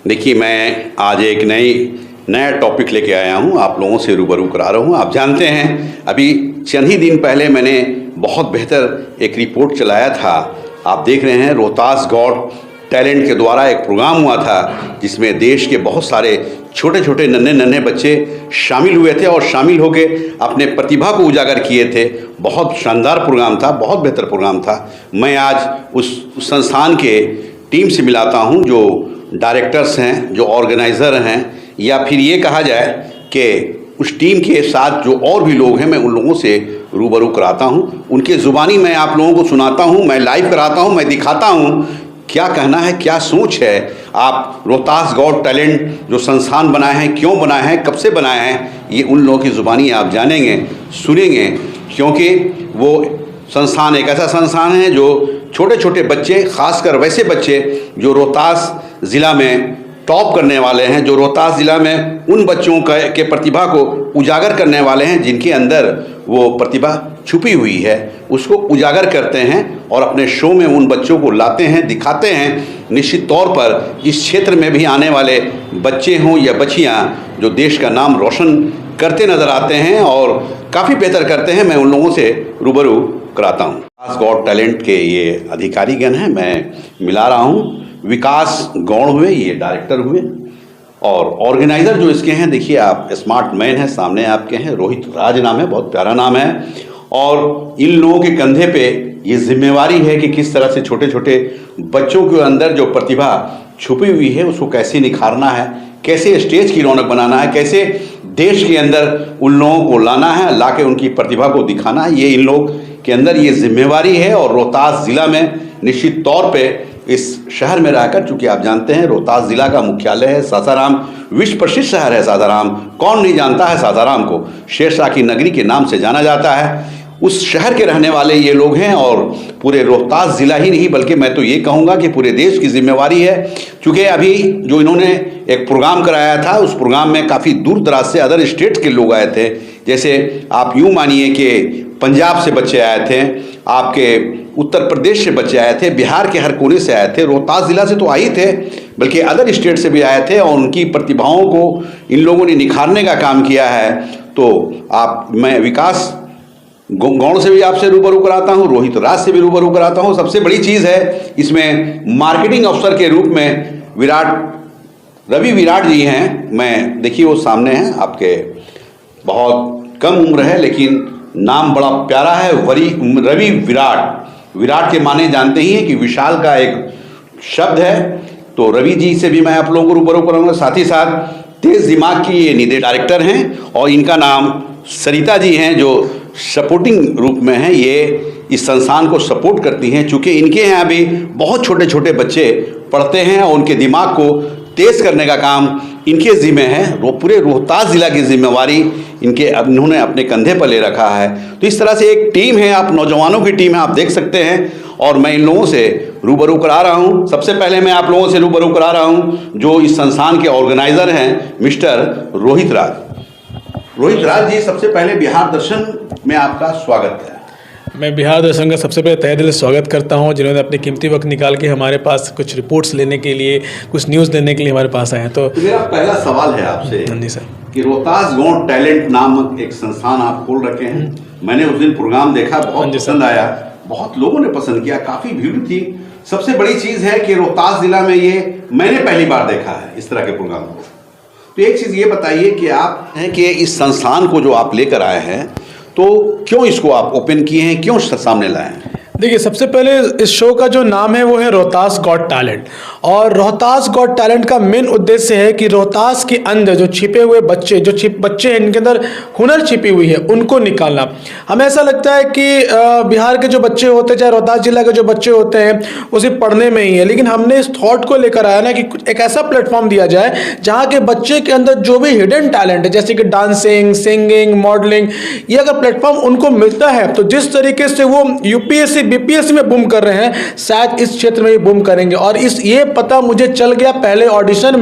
देखिए, मैं आज एक नया टॉपिक लेके आया हूँ, आप लोगों से रूबरू करा रहा हूँ। आप जानते हैं, अभी चंद ही दिन पहले मैंने बहुत बेहतर एक रिपोर्ट चलाया था। आप देख रहे हैं, रोहतास गॉट टैलेंट के द्वारा एक प्रोग्राम हुआ था जिसमें देश के बहुत सारे छोटे छोटे नन्हे बच्चे शामिल हुए थे और शामिल होकर अपने प्रतिभा को उजागर किए थे। बहुत शानदार प्रोग्राम था, बहुत बेहतर प्रोग्राम था। मैं आज उस संस्थान के टीम से मिलाता हूँ, जो डायरेक्टर्स हैं, जो ऑर्गेनाइज़र हैं, या फिर ये कहा जाए कि उस टीम के साथ जो और भी लोग हैं, मैं उन लोगों से रूबरू कराता हूँ। उनके ज़ुबानी मैं आप लोगों को सुनाता हूँ, मैं लाइव कराता हूँ, मैं दिखाता हूँ क्या कहना है, क्या सोच है। आप रोहतास गॉट टैलेंट जो संस्थान बनाए हैं, क्यों बनाए हैं, कब से बनाए हैं, ये उन लोगों की ज़ुबानी आप जानेंगे, सुनेंगे। क्योंकि वो संस्थान एक ऐसा संस्थान है जो छोटे छोटे बच्चे, खासकर वैसे बच्चे जो रोहतास ज़िला में टॉप करने वाले हैं, जो रोहतास ज़िला में उन बच्चों के प्रतिभा को उजागर करने वाले हैं जिनके अंदर वो प्रतिभा छुपी हुई है, उसको उजागर करते हैं और अपने शो में उन बच्चों को लाते हैं, दिखाते हैं। निश्चित तौर पर इस क्षेत्र में भी आने वाले बच्चे हों या बच्चियां जो देश का नाम रोशन करते नज़र आते हैं और काफ़ी बेहतर करते हैं, मैं उन लोगों से रूबरू कराता हूँ। रोहतास गॉट टैलेंट के ये अधिकारीगण हैं, मैं मिला रहा हूँ। विकास गौड़ हुए, ये डायरेक्टर हुए, और ऑर्गेनाइज़र जो इसके हैं, देखिए आप, स्मार्ट मैन है, सामने आपके हैं, रोहित राज नाम है, बहुत प्यारा नाम है। और इन लोगों के कंधे पे ये जिम्मेवारी है कि किस तरह से छोटे छोटे बच्चों के अंदर जो प्रतिभा छुपी हुई है उसको कैसे निखारना है, कैसे स्टेज की रौनक बनाना है, कैसे देश के अंदर उन लोगों को लाना है, ला के उनकी प्रतिभा को दिखाना है। ये इन लोग के अंदर ये जिम्मेवारी है। और रोहतास ज़िला में निश्चित तौर पे, इस शहर में रहकर, चूँकि आप जानते हैं रोहतास ज़िला का मुख्यालय है सासाराम, विश्व प्रसिद्ध शहर है सासाराम, कौन नहीं जानता है सासाराम को, शेरशाह की नगरी के नाम से जाना जाता है। उस शहर के रहने वाले ये लोग हैं और पूरे रोहतास ज़िला ही नहीं बल्कि मैं तो ये कहूँगा कि पूरे देश की जिम्मेवारी है। चूँकि अभी जो इन्होंने एक प्रोग्राम कराया था, उस प्रोग्राम में काफ़ी दूर दराज से अदर स्टेट्स के लोग आए थे। जैसे आप यूँ मानिए कि पंजाब से बच्चे आए थे, आपके उत्तर प्रदेश से बच्चे आए थे, बिहार के हर कोने से आए थे, रोहतास ज़िला से तो आए थे, बल्कि अदर स्टेट से भी आए थे और उनकी प्रतिभाओं को इन लोगों ने निखारने का काम किया है। तो मैं विकास गौड़ से भी आपसे रूबरू कराता हूँ, रोहित राज से भी रूबरू कराता हूँ। सबसे बड़ी चीज़ है इसमें, मार्केटिंग अफसर के रूप में रवि विराट जी हैं। मैं, देखिए वो सामने हैं आपके, बहुत कम उम्र है लेकिन नाम बड़ा प्यारा है, रवि विराट के माने जानते ही हैं कि विशाल का एक शब्द है। तो रवि जी से भी मैं आप लोगों को रूबरू कराऊंगा। साथ ही साथ तेज दिमाग की ये निदेशक डायरेक्टर हैं और इनका नाम सरिता जी हैं, जो सपोर्टिंग रूप में हैं, ये इस संस्थान को सपोर्ट करती हैं। चूँकि इनके यहाँ भी बहुत छोटे छोटे बच्चे पढ़ते हैं और उनके दिमाग को तेज करने का काम इनके ज़िम्मे है। वो पूरे रोहतास ज़िला की जिम्मेवारी इन्होंने अपने कंधे पर ले रखा है। तो इस तरह से एक टीम है, आप नौजवानों की टीम है, आप देख सकते हैं। और मैं इन लोगों से रूबरू करा रहा हूँ। सबसे पहले मैं आप लोगों से रूबरू करा रहा हूँ जो इस संस्थान के ऑर्गेनाइज़र हैं, मिस्टर रोहित राज। रोहित राज जी, सबसे पहले बिहार दर्शन में आपका स्वागत है। मैं बिहार दर्शन का सबसे पहले तहे दिल से स्वागत करता हूं, जिन्होंने अपने कीमती वक्त निकाल के हमारे पास कुछ रिपोर्ट्स लेने के लिए, कुछ न्यूज़ लेने के लिए हमारे पास आए हैं। तो मेरा पहला सवाल है आपसे जी सर, कि रोहतास गॉट टैलेंट नामक एक संस्थान आप खोल रखे हैं। मैंने उस दिन प्रोग्राम देखा, बहुत पसंद आया, बहुत लोगों ने पसंद किया, काफ़ी भीड़ थी। सबसे बड़ी चीज़ है कि रोहतास ज़िला में ये मैंने पहली बार देखा है इस तरह के प्रोग्राम को। तो एक चीज़ ये बताइए कि आप हैं कि इस संस्थान को जो आप लेकर आए हैं, तो क्यों इसको आप ओपन किए हैं, क्यों सामने लाए हैं? देखिए, सबसे पहले इस शो का जो नाम है वो है रोहतास गॉट टैलेंट। और रोहतास गॉट टैलेंट का मेन उद्देश्य है कि रोहतास के अंदर जो छिपे हुए बच्चे हैं, इनके अंदर हुनर छिपी हुई है, उनको निकालना। हमें ऐसा लगता है कि बिहार के जो बच्चे होते हैं, चाहे रोहतास जिला के जो बच्चे होते हैं, वो सिर्फ पढ़ने में ही है। लेकिन हमने इस थॉट को लेकर आया ना कि एक ऐसा प्लेटफॉर्म दिया जाए जहाँ के बच्चे के अंदर जो भी हिडन टैलेंट है, जैसे कि डांसिंग, सिंगिंग, मॉडलिंग, ये अगर प्लेटफॉर्म उनको मिलता है तो जिस तरीके से वो यूपीएससी बीपीएससी में बूम कर रहे हैं, शायद इस क्षेत्र में भी बूम करेंगे। और ये पता मुझे चल गया पहले ऑडिशन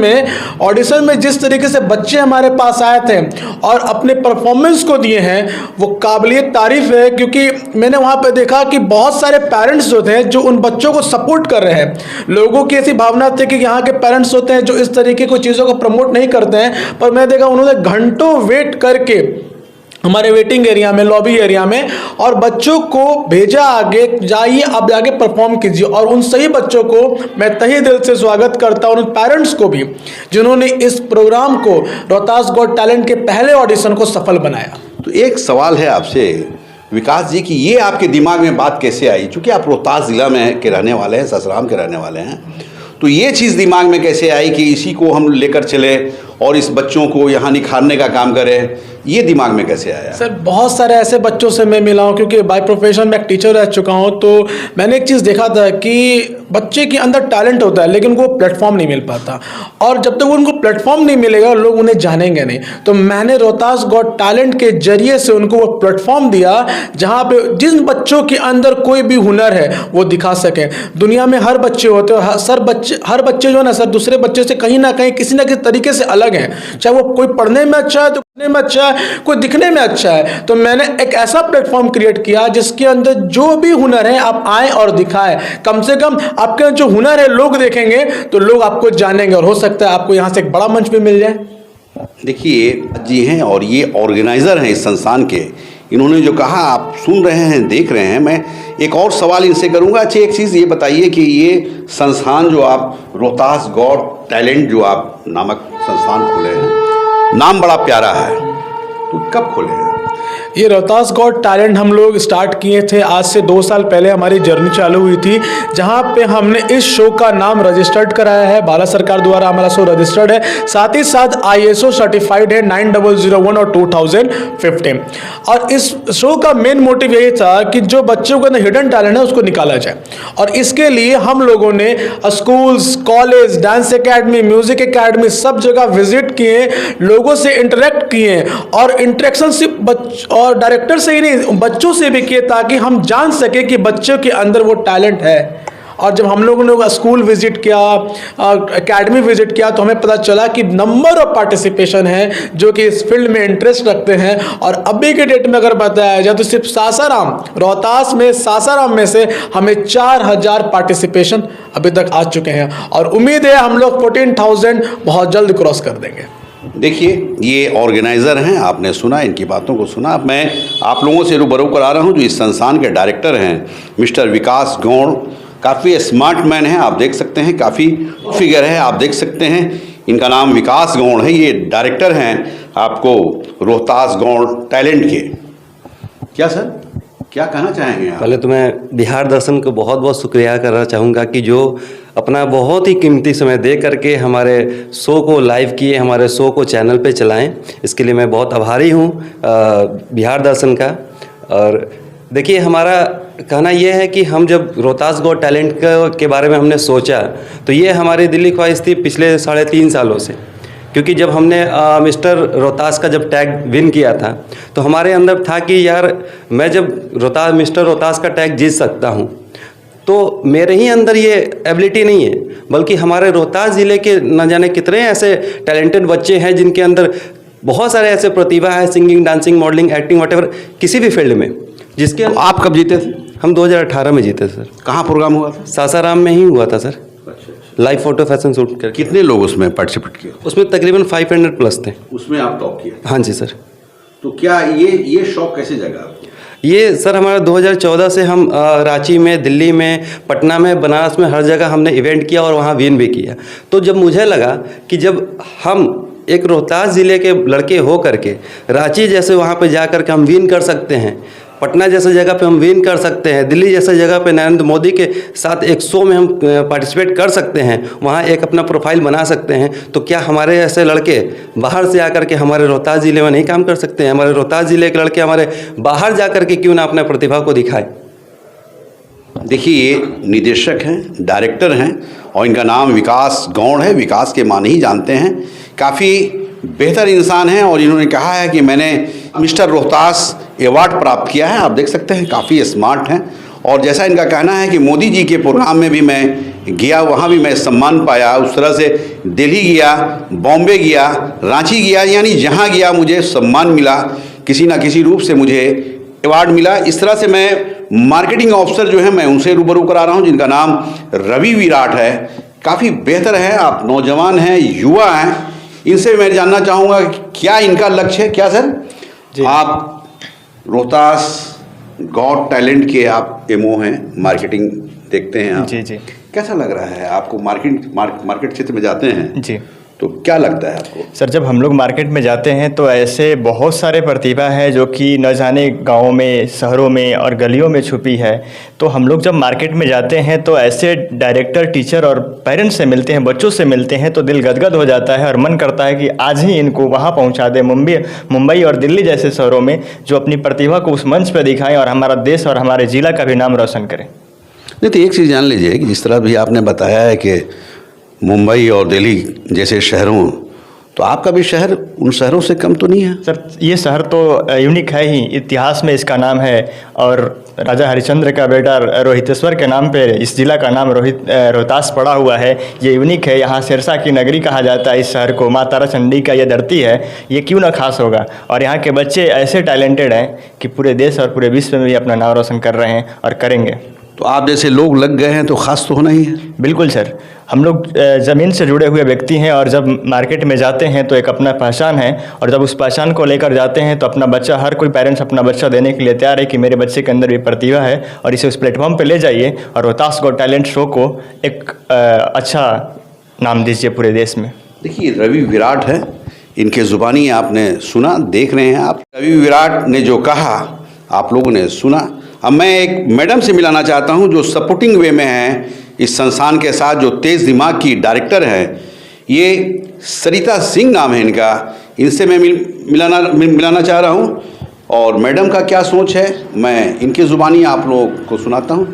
में जिस तरीके से बच्चे हमारे पास आए थे और अपने परफॉर्मेंस को दिए हैं, वो काबिलियत तारीफ है। क्योंकि मैंने वहाँ पे देखा कि बहुत सारे पेरेंट्स जो थे जो उन बच्चों को सपोर्ट कर रहे हैं। लोगों की ऐसी भावना थी कि यहाँ के पेरेंट्स होते हैं जो इस तरीके की चीज़ों को प्रमोट नहीं करते हैं, पर मैं देखा उन्होंने घंटों वेट करके हमारे वेटिंग एरिया में, लॉबी एरिया में, और बच्चों को भेजा आगे, जाइए आप जाके परफॉर्म कीजिए। और उन सही बच्चों को मैं तहे दिल से स्वागत करता हूँ, उन पेरेंट्स को भी जिन्होंने इस प्रोग्राम को, रोहतास गॉट टैलेंट के पहले ऑडिशन को सफल बनाया। तो एक सवाल है आपसे विकास जी कि ये आपके दिमाग में बात कैसे आई? चूँकि आप रोहतास ज़िला में के रहने वाले हैं, सासाराम के रहने वाले हैं, तो ये चीज़ दिमाग में कैसे आई कि इसी को हम लेकर चले और इस बच्चों को यहाँ निखारने का काम करें? ये दिमाग में कैसे आया? सर, बहुत सारे ऐसे बच्चों से मैं मिला हूँ, क्योंकि बाय प्रोफेशन मैं एक टीचर रह चुका हूँ। तो मैंने एक चीज़ देखा था कि बच्चे के अंदर टैलेंट होता है, लेकिन उनको प्लेटफॉर्म नहीं मिल पाता, और जब तक उनको प्लेटफॉर्म नहीं मिलेगा लोग उन्हें जानेंगे नहीं। तो मैंने रोहतास गॉट टैलेंट के जरिए से उनको वो प्लेटफॉर्म दिया जहाँ पे जिन बच्चों के अंदर कोई भी हुनर है वो दिखा सकें। दुनिया में हर बच्चे होते हैं, हर बच्चे जो है ना सर, दूसरे बच्चे से कहीं ना कहीं किसी ना किसी तरीके से अलग हैं। चाहे वो कोई पढ़ने में अच्छा है तो पढ़ने में अच्छा है, कोई दिखने में अच्छा है। तो मैंने एक ऐसा प्लेटफॉर्म क्रिएट किया जिसके अंदर जो भी हुनर है आप आए और दिखाएं। कम से कम आपके जो हुनर है लोग देखेंगे तो लोग आपको जानेंगे, और हो सकता है आपको यहाँ से एक बड़ा मंच भी मिल जाए। देखिए जी हैं, और ये ऑर्गेनाइज़र हैं इस संस्थान के। इन्होंने जो कहा आप सुन रहे हैं, देख रहे हैं। मैं एक और सवाल इनसे करूंगा। अच्छा, एक चीज़ ये बताइए कि ये संस्थान जो आप रोहतास गॉट टैलेंट जो आप नामक संस्थान खोले हैं, नाम बड़ा प्यारा है, तो कब खोले हैं? ये रोहतास गॉट टैलेंट हम लोग स्टार्ट किए थे आज से 2 साल पहले। हमारी जर्नी चालू हुई थी, जहां पे हमने इस शो का नाम रजिस्टर्ड कराया है। भारत सरकार द्वारा हमारा शो रजिस्टर्ड है, साथ ही साथ ISO सर्टिफाइड है 9001 और 2015। और इस शो का मेन मोटिव यही था कि जो बच्चों के अंदर हिडन टैलेंट है उसको निकाला जाए। और इसके लिए हम लोगों ने schools, college, dance academy, music academy सब जगह विजिट किए, लोगों से इंटरेक्ट किए, और इंटरेक्शन सिर्फ और डायरेक्टर से ही नहीं, बच्चों से भी किए, ताकि हम जान सके कि बच्चों के अंदर वो टैलेंट है। और जब हम लोगों ने स्कूल विजिट किया, एकेडमी विजिट किया, तो हमें पता चला कि नंबर ऑफ पार्टिसिपेशन है जो कि इस फील्ड में इंटरेस्ट रखते हैं। और अभी के डेट में अगर बताया जाए तो सिर्फ सासाराम, रोहतास में सासाराम में से हमें 4000 पार्टिसिपेशन अभी तक आ चुके हैं, और उम्मीद है हम लोग 14,000 बहुत जल्द क्रॉस कर देंगे। देखिए, ये ऑर्गेनाइज़र हैं, आपने सुना, इनकी बातों को सुना। अब मैं आप लोगों से रूबरू करा रहा हूँ जो इस संस्थान के डायरेक्टर हैं, मिस्टर विकास गौड़। काफ़ी स्मार्ट मैन हैं, आप देख सकते हैं, काफ़ी फिगर है, आप देख सकते हैं। इनका नाम विकास गौड़ है, ये डायरेक्टर हैं आपको रोहतास गॉट टैलेंट के। क्या सर, क्या कहना चाहेंगे आप? पहले तो मैं बिहार दर्शन को बहुत बहुत शुक्रिया करना चाहूँगा कि जो अपना बहुत ही कीमती समय दे करके हमारे शो को लाइव किए, हमारे शो को चैनल पे चलाएं। इसके लिए मैं बहुत आभारी हूँ बिहार दर्शन का। और देखिए, हमारा कहना यह है कि हम जब रोहतास गॉट टैलेंट के बारे में हमने सोचा, तो ये हमारी दिल्ली ख्वाहिश थी पिछले 3.5 सालों से। क्योंकि जब हमने मिस्टर रोहतास का जब टैग विन किया था, तो हमारे अंदर था कि यार, मैं जब मिस्टर रोहतास का टैग जीत सकता हूँ, तो मेरे ही अंदर ये एबिलिटी नहीं है, बल्कि हमारे रोहतास ज़िले के न जाने कितने ऐसे टैलेंटेड बच्चे हैं जिनके अंदर बहुत सारे ऐसे प्रतिभा है, singing, dancing, modelling, acting, whatever, किसी भी फील्ड में, जिसके। तो आप कब जीते थे? हम 2018 में जीते सर। कहाँ प्रोग्राम हुआ था? सासाराम में ही हुआ था sir. Live photo fashion shoot कर। कितने लोग उसमें पार्टिसिपेट किए? उसमें तकरीबन 500 प्लस थे। उसमें आप टॉप किए? हाँ जी सर। तो क्या ये शौक कैसे जगा आपको? ये सर हमारा 2014 से हम रांची में, दिल्ली में, पटना में, बनारस में, हर जगह हमने इवेंट किया और वहाँ विन भी किया। तो जब मुझे लगा कि जब हम एक रोहतास ज़िले के लड़के हो करके रांची जैसे वहाँ पे जा कर के हम विन कर सकते हैं, पटना जैसे जगह पे हम विन कर सकते हैं, दिल्ली जैसे जगह पे नरेंद्र मोदी के साथ एक शो में हम पार्टिसिपेट कर सकते हैं, वहाँ एक अपना प्रोफाइल बना सकते हैं, तो क्या हमारे ऐसे लड़के बाहर से आकर के हमारे रोहतास ज़िले में नहीं काम कर सकते हैं? हमारे रोहतास ज़िले के लड़के हमारे बाहर जा कर के क्यों ना अपना प्रतिभा को दिखाएं? देखिए, ये निदेशक हैं, डायरेक्टर हैं, और इनका नाम विकास गौड़ है। विकास के माने ही जानते हैं, काफ़ी बेहतर इंसान हैं। और इन्होंने कहा है कि मैंने मिस्टर रोहतास अवार्ड प्राप्त किया है। आप देख सकते हैं, काफ़ी स्मार्ट हैं, और जैसा इनका कहना है कि मोदी जी के प्रोग्राम में भी मैं गया, वहाँ भी मैं सम्मान पाया। उस तरह से दिल्ली गया, बॉम्बे गया, रांची गया, यानी जहाँ गया मुझे सम्मान मिला, किसी ना किसी रूप से मुझे अवार्ड मिला। इस तरह से मैं मार्केटिंग ऑफिसर जो है मैं उनसे रूबरू करा रहा हूँ, जिनका नाम रवि विराट है। काफ़ी बेहतर है, आप नौजवान हैं, युवा हैं, इनसे मैं जानना चाहूँगा क्या इनका लक्ष्य है। क्या सर जी। आप रोहतास गॉट टैलेंट के आप एमओ हैं, मार्केटिंग देखते हैं आप। जी जी। कैसा लग रहा है आपको? मार्केट क्षेत्र में जाते हैं जी तो क्या लगता है आपको? सर, जब हम लोग मार्केट में जाते हैं तो ऐसे बहुत सारे प्रतिभा है जो कि न जाने गाँव में, शहरों में और गलियों में छुपी है। तो हम लोग जब मार्केट में जाते हैं तो ऐसे डायरेक्टर, टीचर और पेरेंट्स से मिलते हैं, बच्चों से मिलते हैं तो दिल गदगद हो जाता है और मन करता है कि आज ही इनको वहाँ पहुँचा दें, मुंबई और दिल्ली जैसे शहरों में, जो अपनी प्रतिभा को उस मंच पर दिखाएं और हमारा देश और हमारे ज़िला का भी नाम रोशन करें। नहीं तो एक चीज़ जान लीजिए कि जिस तरह भी आपने बताया है कि मुंबई और दिल्ली जैसे शहरों, तो आपका भी शहर उन शहरों से कम तो नहीं है? सर, ये शहर तो यूनिक है ही, इतिहास में इसका नाम है और राजा हरिश्चंद्र का बेटा रोहितेश्वर के नाम पे इस जिला का नाम रोहतास पड़ा हुआ है। ये यूनिक है, यहाँ सिरसा की नगरी कहा जाता है इस शहर को, माँ तारा चंडी का ये धरती है, ये क्यों ना खास होगा। और यहाँ के बच्चे ऐसे टैलेंटेड हैं कि पूरे देश और पूरे विश्व में भी अपना नाम रोशन कर रहे हैं और करेंगे। तो आप जैसे लोग लग गए हैं तो खास तो होना ही है। बिल्कुल सर, हम लोग ज़मीन से जुड़े हुए व्यक्ति हैं और जब मार्केट में जाते हैं तो एक अपना पहचान है, और जब उस पहचान को लेकर जाते हैं तो अपना बच्चा, हर कोई पेरेंट्स अपना बच्चा देने के लिए तैयार है कि मेरे बच्चे के अंदर भी प्रतिभा है और इसे उस प्लेटफॉर्म पे ले जाइए और रोहतास गॉट टैलेंट शो को एक अच्छा नाम दीजिए पूरे देश में। देखिए रवि विराट है, इनके ज़ुबानी आपने सुना, देख रहे हैं आप। रवि विराट ने जो कहा आप लोगों ने सुना। अब मैं एक मैडम से मिलाना चाहता हूं जो सपोर्टिंग वे में है इस संस्थान के साथ, जो तेज़ दिमाग की डायरेक्टर है, ये सरिता सिंह नाम है इनका। इनसे मैं मिलाना चाह रहा हूं और मैडम का क्या सोच है मैं इनकी ज़ुबानी आप लोगों को सुनाता हूं।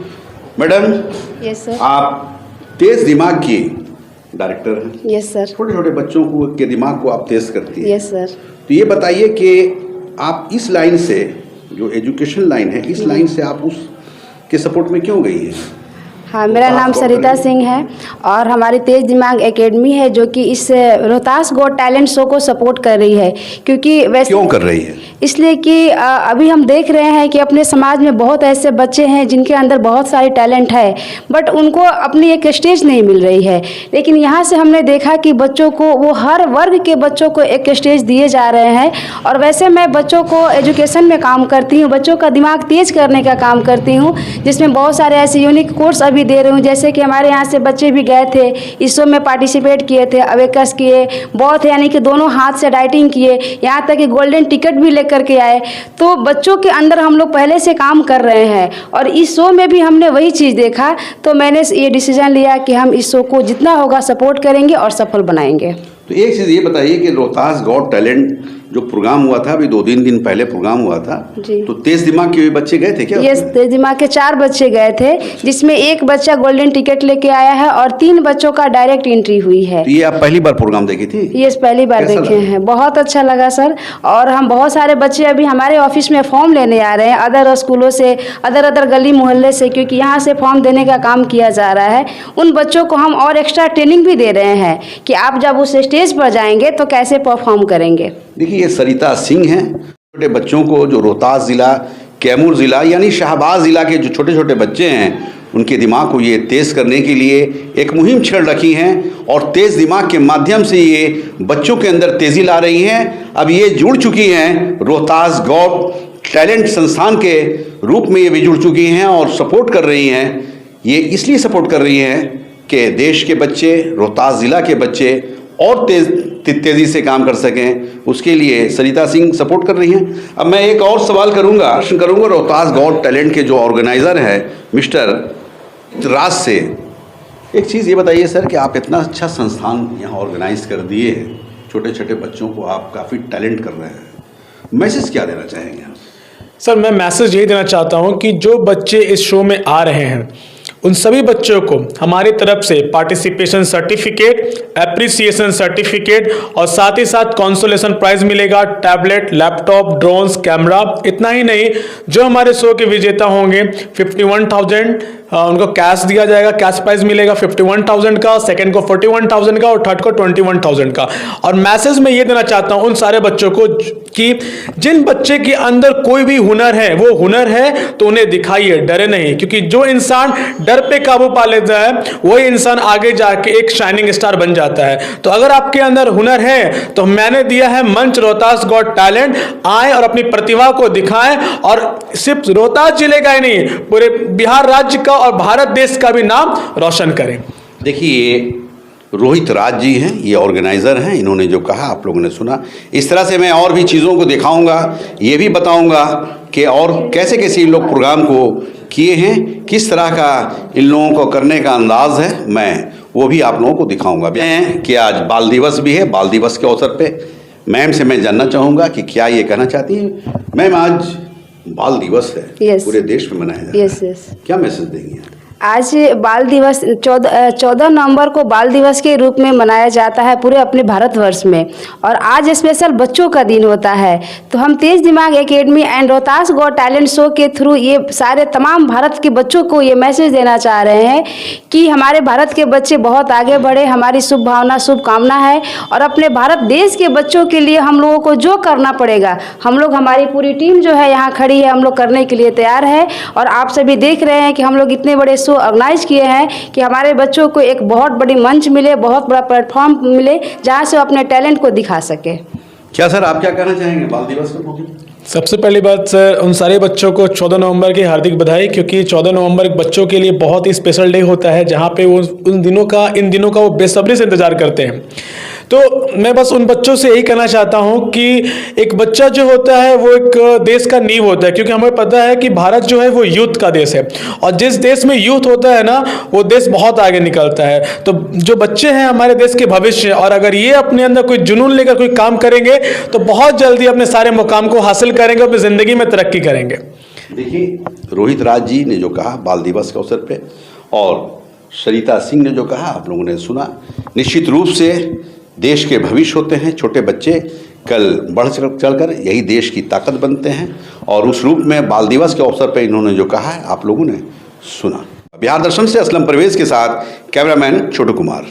Madam, yes sir. आप तेज़ दिमाग की डायरेक्टर हैं। Yes sir. छोटे छोटे बच्चों के दिमाग को आप तेज़ करती हैं। Yes sir. तो ये बताइए कि आप इस लाइन से, जो एजुकेशन लाइन है, इस लाइन से आप उस के सपोर्ट में क्यों गई हैं? हाँ, मेरा नाम सरिता सिंह है और हमारी तेज़ दिमाग एकेडमी है जो कि इस रोहतास गॉट टैलेंट शो को सपोर्ट कर रही है। क्योंकि वैसे क्यों कर रही है? इसलिए कि अभी हम देख रहे हैं कि अपने समाज में बहुत ऐसे बच्चे हैं जिनके अंदर बहुत सारी टैलेंट है, बट उनको अपनी एक स्टेज नहीं मिल रही है। लेकिन यहाँ से हमने देखा कि बच्चों को, वो हर वर्ग के बच्चों को एक स्टेज दिए जा रहे हैं। और वैसे मैं बच्चों को एजुकेशन में काम करती हूँ, बच्चों का दिमाग तेज करने का काम करती हूँ, जिसमें बहुत सारे ऐसे यूनिक कोर्स अभी दे रही हूँ। जैसे कि हमारे यहाँ से बच्चे भी गए थे, इस शो में पार्टिसिपेट किए थे, अवेकस किए, बहुत यानी कि दोनों हाथ से डाइटिंग किए, यहाँ तक कि गोल्डन टिकट भी लेकर के आए। तो बच्चों के अंदर हम लोग पहले से काम कर रहे हैं और इस शो में भी हमने वही चीज़ देखा। तो मैंने ये डिसीजन लिया कि हम इस शो को जितना होगा सपोर्ट करेंगे और सफल बनाएंगे। तो एक चीज़ ये बताइए कि रोहतास गॉट टैलेंट जो प्रोग्राम हुआ था, अभी 2-3 दिन पहले प्रोग्राम हुआ था, जी। तो तेज़ दिमाग के भी बच्चे गए थे क्या? यस, तेज दिमाग के 4 बच्चे गए थे, जिसमें एक बच्चा गोल्डन टिकट लेके आया है और 3 बच्चों का डायरेक्ट एंट्री हुई है। तो ये आप पहली बार प्रोग्राम देखी थी? यस, पहली बार कैसा देखे लगा? हैं, बहुत अच्छा लगा सर। और हम बहुत सारे बच्चे अभी हमारे ऑफिस में फॉर्म लेने आ रहे हैं, अदर स्कूलों से, अदर गली मोहल्ले से, क्योंकि यहाँ से फॉर्म देने का काम किया जा रहा है। उन बच्चों को हम और एक्स्ट्रा ट्रेनिंग भी दे रहे हैं कि आप जब उस स्टेज पर जाएंगे तो कैसे परफॉर्म करेंगे। देखिए ये सरिता सिंह हैं, छोटे बच्चों को, जो रोहतास ज़िला, कैमूर ज़िला यानी शाहबाज ज़िला के जो छोटे छोटे बच्चे हैं, उनके दिमाग को ये तेज़ करने के लिए एक मुहिम छेड़ रखी हैं और तेज़ दिमाग के माध्यम से ये बच्चों के अंदर तेज़ी ला रही हैं। अब ये जुड़ चुकी हैं रोहतास गॉट टैलेंट संस्थान के रूप में, ये भी जुड़ चुकी हैं और सपोर्ट कर रही हैं। ये इसलिए सपोर्ट कर रही हैं कि देश के बच्चे, रोहतास ज़िला के बच्चे और तेज़ी से काम कर सकें, उसके लिए सरिता सिंह सपोर्ट कर रही हैं। अब मैं एक और सवाल करूंगा रोहतास गॉट टैलेंट के जो ऑर्गेनाइज़र हैं मिस्टर राज से। एक चीज़ ये बताइए सर कि आप इतना अच्छा संस्थान यहाँ ऑर्गेनाइज कर दिए हैं, छोटे छोटे बच्चों को आप काफ़ी टैलेंट कर रहे हैं, मैसेज क्या देना चाहेंगे आप? सर, मैं मैसेज यही देना चाहता हूँ कि जो बच्चे इस शो में आ रहे हैं उन सभी बच्चों को हमारी तरफ से पार्टिसिपेशन सर्टिफिकेट, एप्रिसिएशन सर्टिफिकेट और साथ ही साथ कंसोलेशन प्राइज मिलेगा, टैबलेट, लैपटॉप, ड्रोन्स, कैमरा। इतना ही नहीं, जो हमारे शो के विजेता होंगे 51,000 उनको कैश दिया जाएगा, कैश प्राइज मिलेगा 51,000 का, सेकंड को 41,000 का और थर्ड को 21,000 का। और मैसेज में ये देना चाहता हूं उन सारे बच्चों को कि जिन बच्चे के अंदर कोई भी हुनर है, वो हुनर है तो उन्हें दिखाइए, डरे नहीं, क्योंकि जो इंसान डर पे काबू पा लेता है वही इंसान आगे जाके एक शाइनिंग स्टार बन जाता है। तो अगर आपके अंदर हुनर है तो मैंने दिया है मंच रोहतास गॉट टैलेंट, आए और अपनी प्रतिभा को दिखाएं और सिर्फ रोहतास जिले का ही नहीं, पूरे बिहार राज्य का और भारत देश का भी नाम रोशन करें। देखिए, रोहित राज जी हैं, ये ऑर्गेनाइज़र हैं। इन्होंने जो कहा आप लोगों ने सुना। इस तरह से मैं और भी चीज़ों को दिखाऊंगा, ये भी बताऊंगा कि और कैसे कैसे इन लोग प्रोग्राम को किए हैं, किस तरह का इन लोगों को करने का अंदाज है, मैं वो भी आप लोगों को दिखाऊंगा। मैं कि आज बाल दिवस भी है, बाल दिवस के अवसर पर मैम से मैं जानना चाहूँगा कि क्या ये कहना चाहती हैं। मैम, आज बाल दिवस है, Yes. पूरे देश में मनाया जाता है। Yes. क्या मैसेज देंगे? आज बाल दिवस 14 नवंबर को बाल दिवस के रूप में मनाया जाता है पूरे अपने भारतवर्ष में, और आज स्पेशल बच्चों का दिन होता है। तो हम तेज दिमाग academy and Rohtas got talent show के थ्रू ये सारे तमाम भारत के बच्चों को ये मैसेज देना चाह रहे हैं कि हमारे भारत के बच्चे बहुत आगे बढ़े। हमारी शुभ भावना, शुभकामना है, और अपने भारत देश के बच्चों के लिए हम लोगों को जो करना पड़ेगा, हम लोग, हमारी पूरी टीम जो है यहाँ खड़ी है, हम लोग करने के लिए तैयार है। और आप सभी देख रहे हैं कि हम लोग इतने बड़े शो ऑर्गेनाइज किए हैं कि हमारे बच्चों को एक बहुत बड़ी मंच मिले, बहुत बड़ा प्लेटफॉर्म मिले जहां से वो अपने टैलेंट को दिखा सके। क्या सर, आप क्या कहना चाहेंगे बाल दिवस के मौके पर? सबसे पहली बात सर, उन सारे बच्चों को 14 नवंबर की हार्दिक बधाई, क्योंकि 14 नवंबर बच्चों के लिए बहुत ही स्पेशल डे होता है, जहां पे वो इन दिनों का वो बेसब्री से इंतजार करते हैं। तो मैं बस उन बच्चों से यही कहना चाहता हूं कि एक बच्चा जो होता है वो एक देश का नींव होता है, क्योंकि हमें पता है कि भारत जो है वो यूथ का देश है, और जिस देश में यूथ होता है ना, वो देश बहुत आगे निकलता है। तो जो बच्चे हैं हमारे देश के भविष्य, और अगर ये अपने अंदर कोई जुनून लेकर कोई काम करेंगे तो बहुत जल्दी अपने सारे मुकाम को हासिल करेंगे, अपनी ज़िंदगी में तरक्की करेंगे। देखिए, रोहित राज जी ने जो कहा बाल दिवस के अवसर पे, और सरिता सिंह ने जो कहा आप लोगों ने सुना। निश्चित रूप से देश के भविष्य होते हैं छोटे बच्चे, कल बढ़ चढ़कर यही देश की ताकत बनते हैं, और उस रूप में बाल दिवस के अवसर पर इन्होंने जो कहा है आप लोगों ने सुना। बिहार दर्शन से असलम परवेज के साथ कैमरामैन छोटू कुमार।